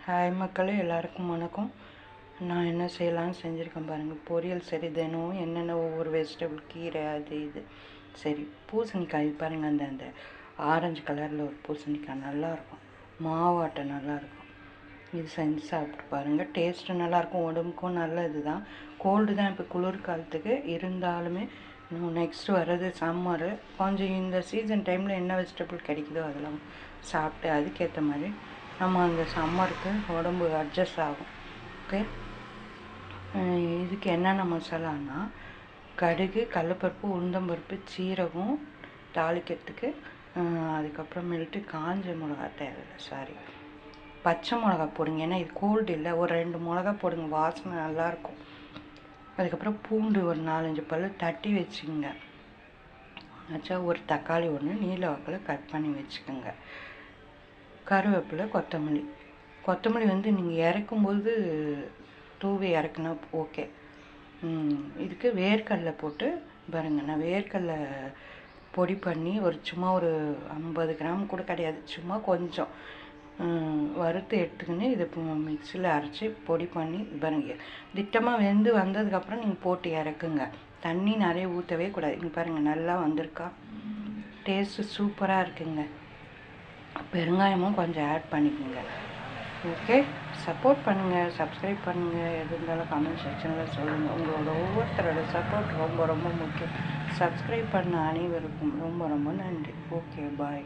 Hi மக்களே, எல்லாருக்கும் வணக்கம். நான் என்ன செய்யலான்னு செஞ்சுருக்கேன் பாருங்கள். பொரியல் சரி, தினம் என்னென்ன ஒவ்வொரு வெஜிடபிள், கீரை, அது இது. சரி, பூசணிக்காய் பாருங்கள். அந்த ஆரஞ்சு கலரில் ஒரு பூசணிக்காய் நல்லாயிருக்கும், மாவாட்டை நல்லாயிருக்கும். இது செஞ்சு சாப்பிட்டு பாருங்கள். டேஸ்ட்டு நல்லாயிருக்கும், உடம்புக்கும் நல்லது தான். கோல்டு தான் இப்போ குளிர் காலத்துக்கு. இருந்தாலுமே நெக்ஸ்ட்டு வர்றது சம்மரு. கொஞ்சம் இந்த சீசன் டைமில் என்ன வெஜிடபிள் கிடைக்குதோ அதெல்லாம் சாப்பிட்டு அதுக்கேற்ற மாதிரி நம்ம அந்த சம்மருக்கு உடம்பு அட்ஜஸ்ட் ஆகும். ஓகே, இதுக்கு என்னென்ன மசாலான்னா கடுகு, கடலப்பருப்பு, உளுந்தம்பருப்பு, சீரகம் தாளிக்கிறதுக்கு, அதுக்கப்புறமேல்ட்டு காஞ்ச மிளகா தேவையில்லை, பச்சை மிளகா போடுங்க. ஏன்னா இது கோல்டு இல்லை, ஒரு 2 மிளகா போடுங்க, வாசனை நல்லாயிருக்கும். அதுக்கப்புறம் பூண்டு ஒரு 4-5 பல் தட்டி வச்சுக்கோங்க. ஆச்சா, ஒரு தக்காளி ஒன்று நீல வாக்கில் கட் பண்ணி வச்சுக்கோங்க. கருவேப்பிலை, கொத்தமல்லி வந்து நீங்கள் இறக்கும்போது தூவி இறக்குனா ஓகே. இதுக்கு வேர்க்கடலை போட்டு பாருங்கள். நான் வேர்க்கடலை பொடி பண்ணி சும்மா ஒரு 50 கிராம் கூட கிடையாது, சும்மா கொஞ்சம் வறுத்து எடுத்துக்கின்னு இதை மிக்சியில் அரைச்சி பொடி பண்ணி பாருங்க. திட்டமாக வெந்து வந்ததுக்கப்புறம் நீங்கள் போட்டு இறக்குங்க. தண்ணி நிறைய ஊற்றவே கூடாது. இங்கே பாருங்கள், நல்லா வந்திருக்கா, டேஸ்ட்டு சூப்பராக இருக்குங்க. பெருங்காயமும் கொஞ்சம் ஆட் பண்ணிக்கோங்க. ஓகே, சப்போர்ட் பண்ணுங்கள், சப்ஸ்கிரைப் பண்ணுங்கள். எது இருந்தாலும் கமெண்ட் செக்ஷனில் சொல்லுங்கள். உங்களோட ஒவ்வொருத்தரோட சப்போர்ட் ரொம்ப ரொம்ப முக்கியம். சப்ஸ்கிரைப் பண்ண அனைவருக்கும் ரொம்ப ரொம்ப நன்றி. ஓகே, பாய்.